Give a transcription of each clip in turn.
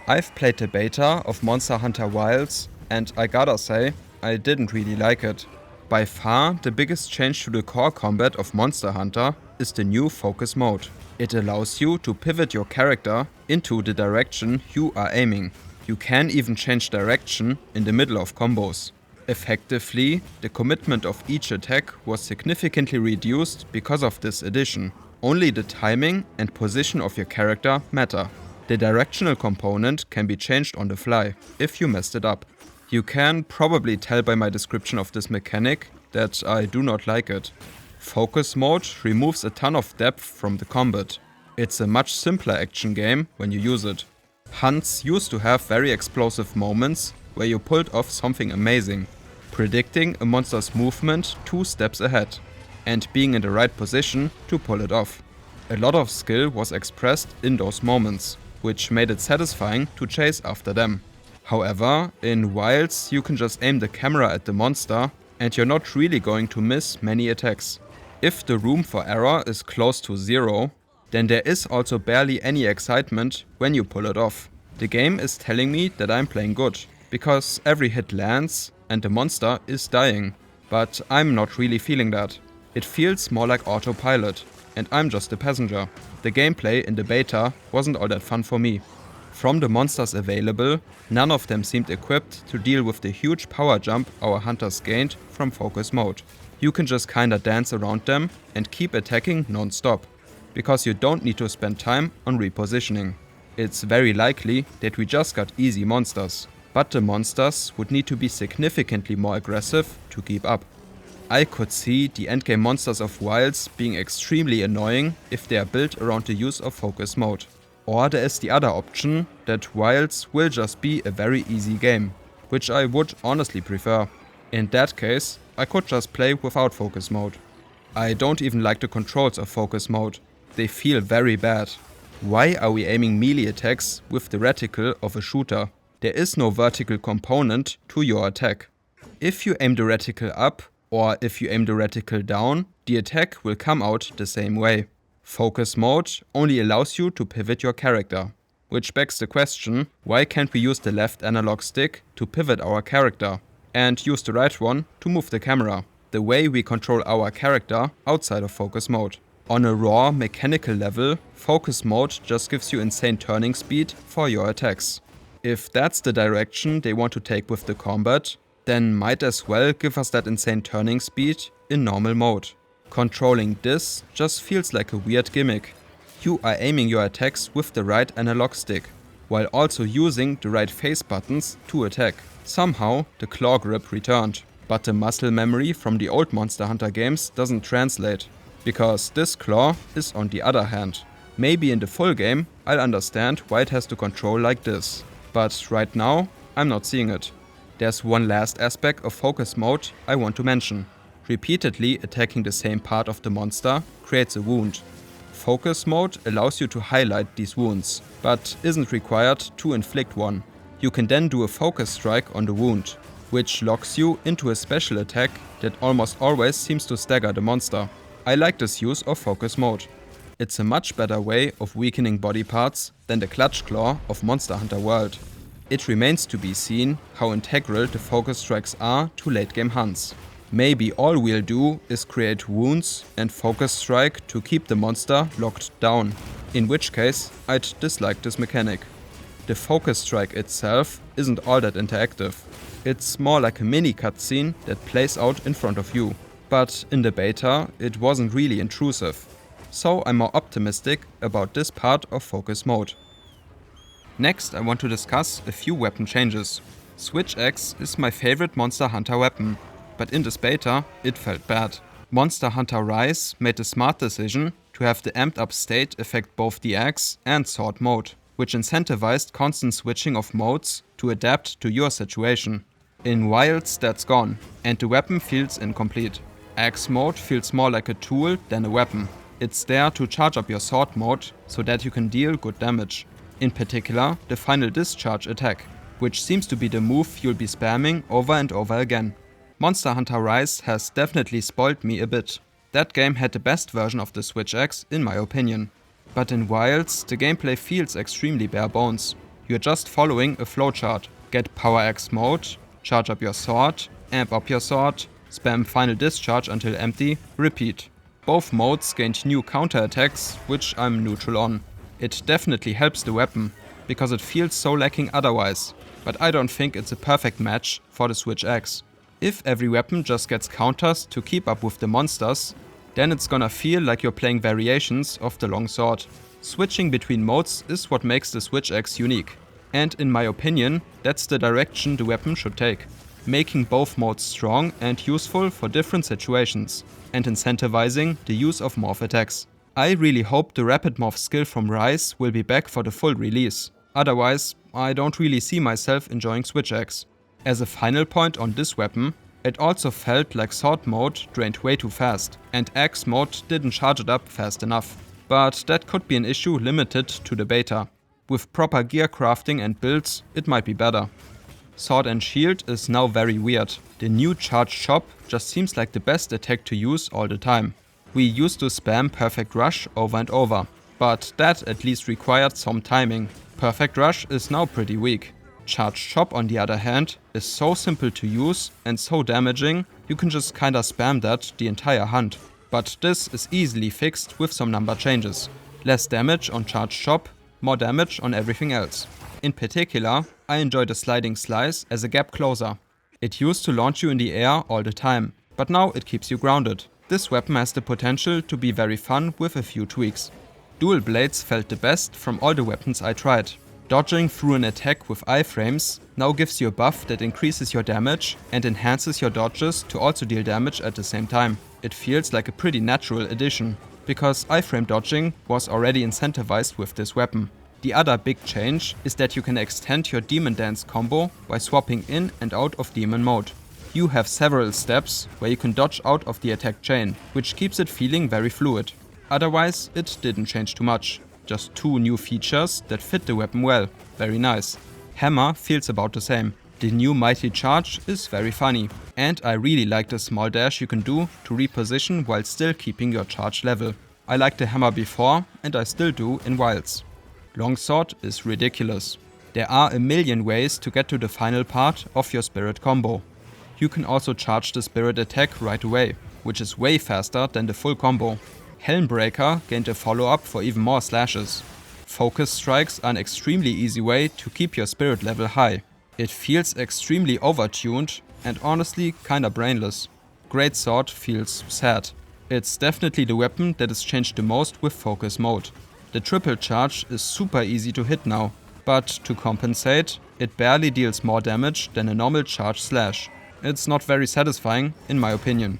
I've played the beta of Monster Hunter Wilds, and I gotta say, I didn't really like it. By far, the biggest change to the core combat of Monster Hunter is the new focus mode. It allows you to pivot your character into the direction you are aiming. You can even change direction in the middle of combos. Effectively, the commitment of each attack was significantly reduced because of this addition. Only the timing and position of your character matter. The directional component can be changed on the fly, if you messed it up. You can probably tell by my description of this mechanic that I do not like it. Focus mode removes a ton of depth from the combat. It's a much simpler action game when you use it. Hunts used to have very explosive moments where you pulled off something amazing, predicting a monster's movement 2 steps ahead, and being in the right position to pull it off. A lot of skill was expressed in those moments, which made it satisfying to chase after them. However, in Wilds you can just aim the camera at the monster and you're not really going to miss many attacks. If the room for error is close to 0, then there is also barely any excitement when you pull it off. The game is telling me that I'm playing good, because every hit lands and the monster is dying. But I'm not really feeling that. It feels more like autopilot, and I'm just a passenger. The gameplay in the beta wasn't all that fun for me. From the monsters available, none of them seemed equipped to deal with the huge power jump our hunters gained from focus mode. You can just kinda dance around them and keep attacking non-stop, because you don't need to spend time on repositioning. It's very likely that we just got easy monsters, but the monsters would need to be significantly more aggressive to keep up. I could see the endgame monsters of Wilds being extremely annoying if they are built around the use of focus mode. Or there is the other option that Wilds will just be a very easy game, which I would honestly prefer. In that case, I could just play without focus mode. I don't even like the controls of focus mode. They feel very bad. Why are we aiming melee attacks with the reticle of a shooter? There is no vertical component to your attack. If you aim the reticle up, or if you aim the reticle down, the attack will come out the same way. Focus mode only allows you to pivot your character. Which begs the question, why can't we use the left analog stick to pivot our character, and use the right one to move the camera, the way we control our character outside of focus mode? On a raw mechanical level, focus mode just gives you insane turning speed for your attacks. If that's the direction they want to take with the combat, then might as well give us that insane turning speed in normal mode. Controlling this just feels like a weird gimmick. You are aiming your attacks with the right analog stick, while also using the right face buttons to attack. Somehow the claw grip returned, but the muscle memory from the old Monster Hunter games doesn't translate, because this claw is on the other hand. Maybe in the full game I'll understand why it has to control like this, but right now I'm not seeing it. There's one last aspect of focus mode I want to mention. Repeatedly attacking the same part of the monster creates a wound. Focus mode allows you to highlight these wounds, but isn't required to inflict one. You can then do a focus strike on the wound, which locks you into a special attack that almost always seems to stagger the monster. I like this use of focus mode. It's a much better way of weakening body parts than the clutch claw of Monster Hunter World. It remains to be seen how integral the focus strikes are to late game hunts. Maybe all we'll do is create wounds and focus strike to keep the monster locked down, in which case I'd dislike this mechanic. The focus strike itself isn't all that interactive. It's more like a mini cutscene that plays out in front of you. But in the beta it wasn't really intrusive, so I'm more optimistic about this part of focus mode. Next I want to discuss a few weapon changes. Switch Axe is my favorite Monster Hunter weapon, but in this beta it felt bad. Monster Hunter Rise made the smart decision to have the amped up state affect both the axe and sword mode, which incentivized constant switching of modes to adapt to your situation. In Wilds that's gone, and the weapon feels incomplete. Axe mode feels more like a tool than a weapon. It's there to charge up your sword mode so that you can deal good damage. In particular, the final discharge attack, which seems to be the move you'll be spamming over and over again. Monster Hunter Rise has definitely spoiled me a bit. That game had the best version of the Switch Axe in my opinion. But in Wilds, the gameplay feels extremely bare bones. You're just following a flowchart. Get Power Axe mode, charge up your sword, amp up your sword, spam Final Discharge until empty, repeat. Both modes gained new counterattacks, which I'm neutral on. It definitely helps the weapon, because it feels so lacking otherwise, but I don't think it's a perfect match for the Switch Axe. If every weapon just gets counters to keep up with the monsters, then it's gonna feel like you're playing variations of the long sword. Switching between modes is what makes the Switch Axe unique, and in my opinion, that's the direction the weapon should take. Making both modes strong and useful for different situations, and incentivizing the use of morph attacks. I really hope the rapid morph skill from Rise will be back for the full release. Otherwise, I don't really see myself enjoying Switch Axe. As a final point on this weapon, it also felt like sword mode drained way too fast, and axe mode didn't charge it up fast enough. But that could be an issue limited to the beta. With proper gear crafting and builds, it might be better. Sword and shield is now very weird. The new charge chop just seems like the best attack to use all the time. We used to spam Perfect Rush over and over, but that at least required some timing. Perfect Rush is now pretty weak. Charge Chop on the other hand is so simple to use and so damaging, you can just kinda spam that the entire hunt. But this is easily fixed with some number changes. Less damage on Charge Chop, more damage on everything else. In particular, I enjoy the sliding slice as a gap closer. It used to launch you in the air all the time, but now it keeps you grounded. This weapon has the potential to be very fun with a few tweaks. Dual blades felt the best from all the weapons I tried. Dodging through an attack with iframes now gives you a buff that increases your damage and enhances your dodges to also deal damage at the same time. It feels like a pretty natural addition, because iframe dodging was already incentivized with this weapon. The other big change is that you can extend your Demon Dance combo by swapping in and out of Demon mode. You have several steps where you can dodge out of the attack chain, which keeps it feeling very fluid. Otherwise, it didn't change too much. Just two new features that fit the weapon well. Very nice. Hammer feels about the same. The new Mighty Charge is very funny, and I really like the small dash you can do to reposition while still keeping your charge level. I liked the hammer before, and I still do in Wilds. Longsword is ridiculous. There are a million ways to get to the final part of your spirit combo. You can also charge the spirit attack right away, which is way faster than the full combo. Helmbreaker gained a follow-up for even more slashes. Focus strikes are an extremely easy way to keep your spirit level high. It feels extremely overtuned and honestly kinda brainless. Greatsword feels sad. It's definitely the weapon that is changed the most with focus mode. The triple charge is super easy to hit now, but to compensate, it barely deals more damage than a normal charge slash. It's not very satisfying in my opinion.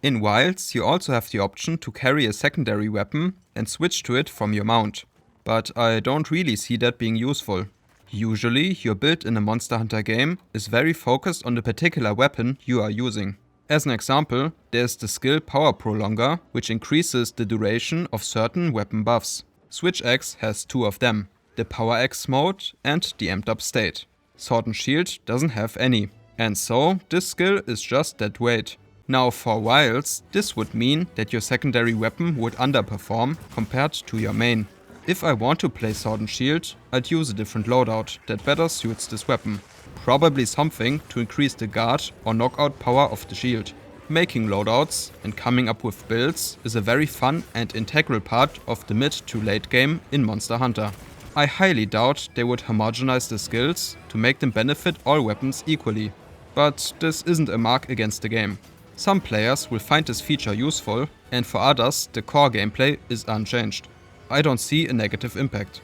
In Wilds, you also have the option to carry a secondary weapon and switch to it from your mount, but I don't really see that being useful. Usually, your build in a Monster Hunter game is very focused on the particular weapon you are using. As an example, there's the skill Power Prolonger, which increases the duration of certain weapon buffs. Switch Axe has two of them, the Power Axe mode and the amped up state. Sword and Shield doesn't have any, and so this skill is just dead weight. Now for Wilds, this would mean that your secondary weapon would underperform compared to your main. If I want to play Sword and Shield, I'd use a different loadout that better suits this weapon. Probably something to increase the guard or knockout power of the shield. Making loadouts and coming up with builds is a very fun and integral part of the mid to late game in Monster Hunter. I highly doubt they would homogenize the skills to make them benefit all weapons equally. But this isn't a mark against the game. Some players will find this feature useful, and for others the core gameplay is unchanged. I don't see a negative impact.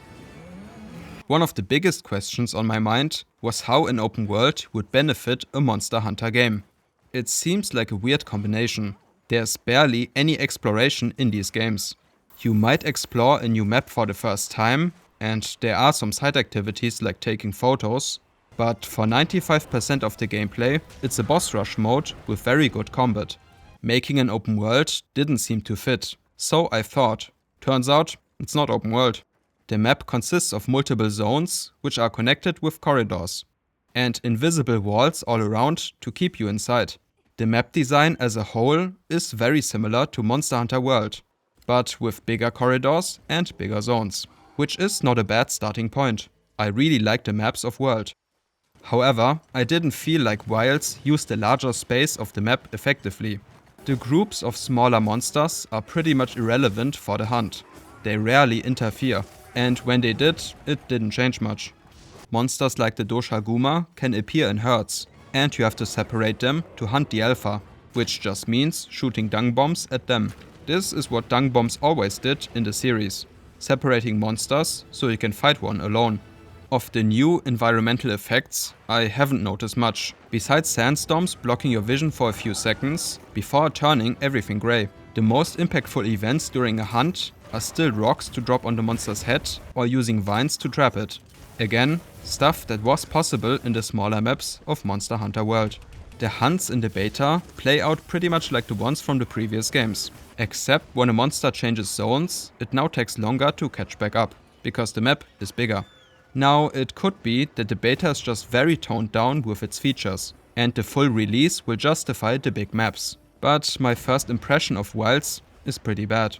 One of the biggest questions on my mind was how an open world would benefit a Monster Hunter game. It seems like a weird combination. There's barely any exploration in these games. You might explore a new map for the first time, and there are some side activities like taking photos, but for 95% of the gameplay, it's a boss rush mode with very good combat. Making an open world didn't seem to fit, so I thought. Turns out, it's not open world. The map consists of multiple zones, which are connected with corridors, and invisible walls all around to keep you inside. The map design as a whole is very similar to Monster Hunter World, but with bigger corridors and bigger zones, which is not a bad starting point. I really like the maps of World. However, I didn't feel like Wilds used the larger space of the map effectively. The groups of smaller monsters are pretty much irrelevant for the hunt. They rarely interfere, and when they did, it didn't change much. Monsters like the Doshaguma can appear in herds, and you have to separate them to hunt the alpha, which just means shooting dung bombs at them. This is what dung bombs always did in the series, separating monsters so you can fight one alone. Of the new environmental effects, I haven't noticed much, besides sandstorms blocking your vision for a few seconds before turning everything grey. The most impactful events during a hunt are still rocks to drop on the monster's head or using vines to trap it. Again, stuff that was possible in the smaller maps of Monster Hunter World. The hunts in the beta play out pretty much like the ones from the previous games. Except when a monster changes zones, it now takes longer to catch back up, because the map is bigger. Now, it could be that the beta is just very toned down with its features, and the full release will justify the big maps. But my first impression of Wilds is pretty bad.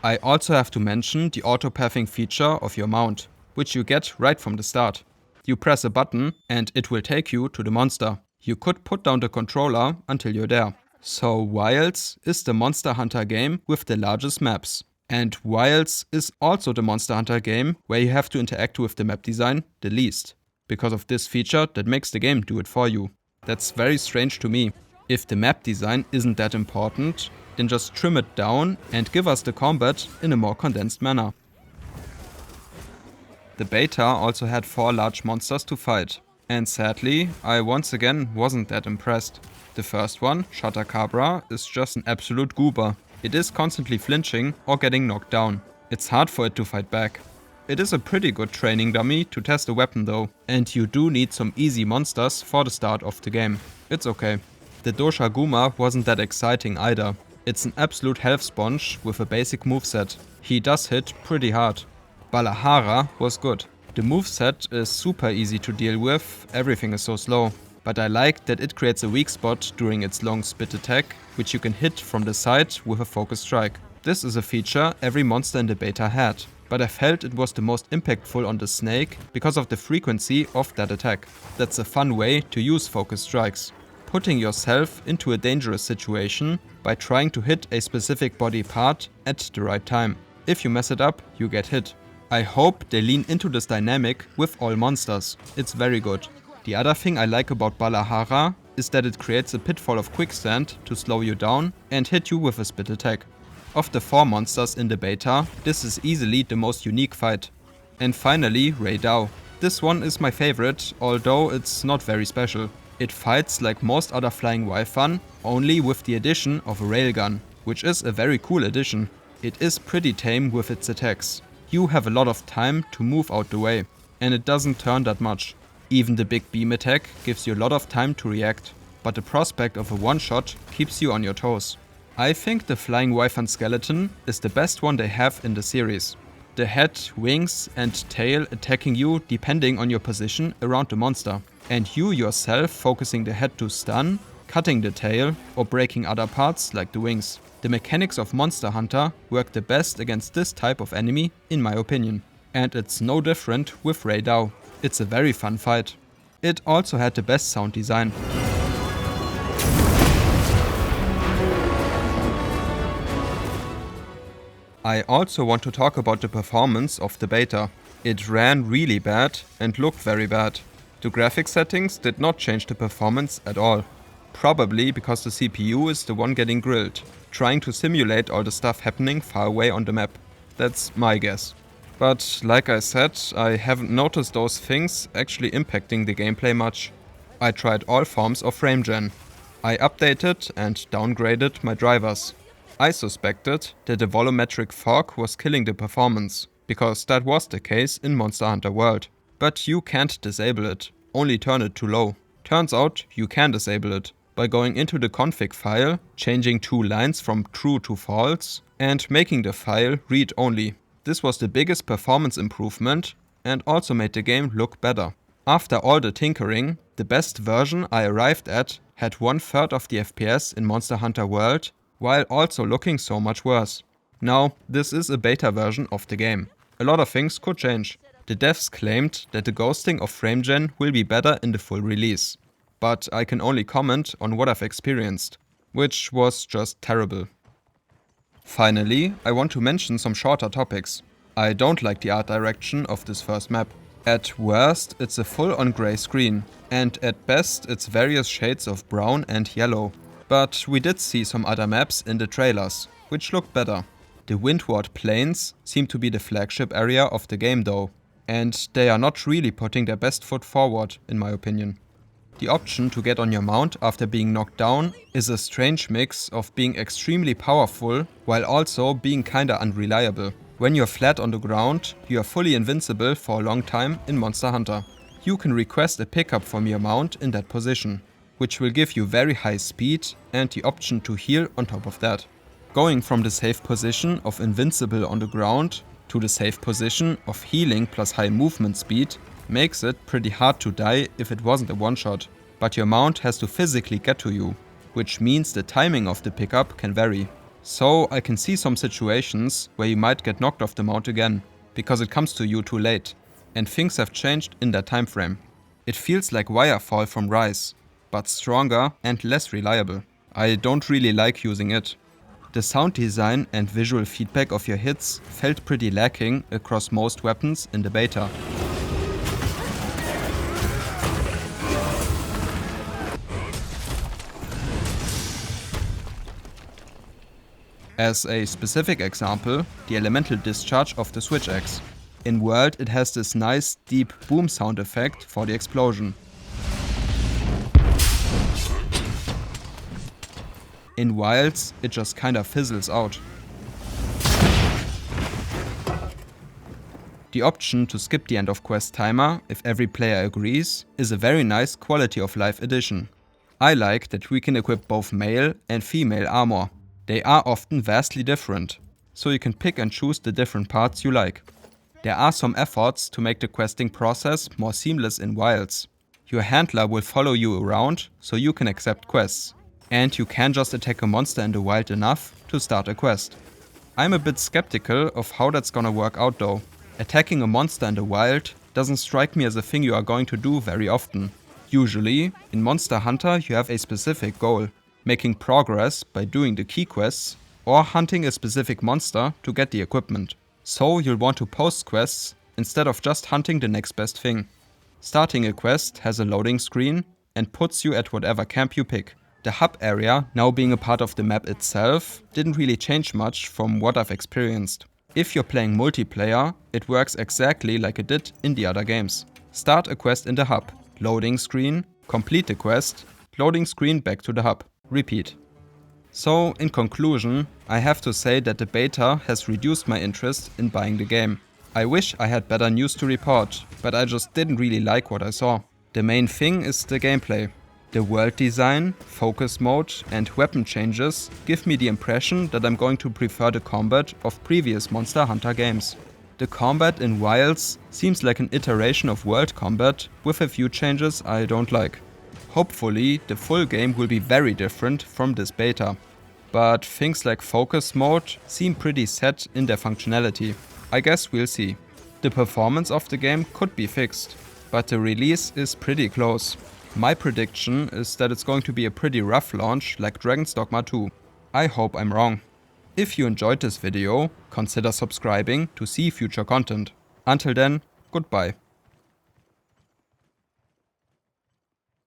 I also have to mention the auto-pathing feature of your mount, which you get right from the start. You press a button and it will take you to the monster. You could put down the controller until you're there. So Wilds is the Monster Hunter game with the largest maps. And Wilds is also the Monster Hunter game where you have to interact with the map design the least, because of this feature that makes the game do it for you. That's very strange to me. If the map design isn't that important, then just trim it down and give us the combat in a more condensed manner. The beta also had 4 large monsters to fight, and sadly, I once again wasn't that impressed. The first one, Shatacabra, is just an absolute goober. It is constantly flinching or getting knocked down. It's hard for it to fight back. It is a pretty good training dummy to test a weapon though, and you do need some easy monsters for the start of the game. It's okay. The Doshaguma wasn't that exciting either. It's an absolute health sponge with a basic moveset. He does hit pretty hard. Balahara was good. The moveset is super easy to deal with, everything is so slow. But I like that it creates a weak spot during its long spit attack, which you can hit from the side with a focus strike. This is a feature every monster in the beta had, but I felt it was the most impactful on the snake because of the frequency of that attack. That's a fun way to use focus strikes. Putting yourself into a dangerous situation by trying to hit a specific body part at the right time. If you mess it up, you get hit. I hope they lean into this dynamic with all monsters. It's very good. The other thing I like about Balahara is that it creates a pitfall of quicksand to slow you down and hit you with a spit attack. Of the 4 monsters in the beta, this is easily the most unique fight. And finally, Raidao. This one is my favorite, although it's not very special. It fights like most other flying Wyvern, only with the addition of a railgun, which is a very cool addition. It is pretty tame with its attacks. You have a lot of time to move out the way, and it doesn't turn that much. Even the big beam attack gives you a lot of time to react, but the prospect of a one-shot keeps you on your toes. I think the Flying Wyvern skeleton is the best one they have in the series. The head, wings and tail attacking you depending on your position around the monster, and you yourself focusing the head to stun, cutting the tail or breaking other parts like the wings. The mechanics of Monster Hunter work the best against this type of enemy in my opinion. And it's no different with Raidao. It's a very fun fight. It also had the best sound design. I also want to talk about the performance of the beta. It ran really bad and looked very bad. The graphics settings did not change the performance at all. Probably because the CPU is the one getting grilled, trying to simulate all the stuff happening far away on the map. That's my guess. But like I said, I haven't noticed those things actually impacting the gameplay much. I tried all forms of frame gen. I updated and downgraded my drivers. I suspected that the volumetric fog was killing the performance, because that was the case in Monster Hunter World. But you can't disable it, only turn it to low. Turns out you can disable it by going into the config file, changing 2 lines from true to false, and making the file read only. This was the biggest performance improvement and also made the game look better. After all the tinkering, the best version I arrived at had 1/3 of the FPS in Monster Hunter World, while also looking so much worse. Now, this is a beta version of the game. A lot of things could change. The devs claimed that the ghosting of FrameGen will be better in the full release, but I can only comment on what I've experienced, which was just terrible. Finally, I want to mention some shorter topics. I don't like the art direction of this first map. At worst, it's a full-on grey screen, and at best it's various shades of brown and yellow. But we did see some other maps in the trailers, which looked better. The Windward Plains seem to be the flagship area of the game though, and they are not really putting their best foot forward, in my opinion. The option to get on your mount after being knocked down is a strange mix of being extremely powerful while also being kinda unreliable. When you're flat on the ground, you are fully invincible for a long time in Monster Hunter. You can request a pickup from your mount in that position, which will give you very high speed and the option to heal on top of that. Going from the safe position of invincible on the ground to the safe position of healing plus high movement speed makes it pretty hard to die if it wasn't a one-shot, but your mount has to physically get to you, which means the timing of the pickup can vary. So I can see some situations where you might get knocked off the mount again, because it comes to you too late, and things have changed in that time frame. It feels like Wirefall from Rise, but stronger and less reliable. I don't really like using it. The sound design and visual feedback of your hits felt pretty lacking across most weapons in the beta. As a specific example, the elemental discharge of the switch axe. In World it has this nice deep boom sound effect for the explosion. In Wilds it just kinda fizzles out. The option to skip the end of quest timer if every player agrees is a very nice quality of life addition. I like that we can equip both male and female armor. They are often vastly different, so you can pick and choose the different parts you like. There are some efforts to make the questing process more seamless in Wilds. Your handler will follow you around so you can accept quests, and you can just attack a monster in the wild enough to start a quest. I'm a bit skeptical of how that's gonna work out though. Attacking a monster in the wild doesn't strike me as a thing you are going to do very often. Usually, in Monster Hunter you have a specific goal. Making progress by doing the key quests or hunting a specific monster to get the equipment. So you'll want to post quests instead of just hunting the next best thing. Starting a quest has a loading screen and puts you at whatever camp you pick. The hub area, now being a part of the map itself, didn't really change much from what I've experienced. If you're playing multiplayer, it works exactly like it did in the other games. Start a quest in the hub, loading screen, complete the quest, loading screen back to the hub. Repeat. So, in conclusion, I have to say that the beta has reduced my interest in buying the game. I wish I had better news to report, but I just didn't really like what I saw. The main thing is the gameplay. The world design, focus mode and weapon changes give me the impression that I'm going to prefer the combat of previous Monster Hunter games. The combat in Wilds seems like an iteration of world combat with a few changes I don't like. Hopefully, the full game will be very different from this beta, but things like focus mode seem pretty set in their functionality. I guess we'll see. The performance of the game could be fixed, but the release is pretty close. My prediction is that it's going to be a pretty rough launch like Dragon's Dogma 2. I hope I'm wrong. If you enjoyed this video, consider subscribing to see future content. Until then, goodbye.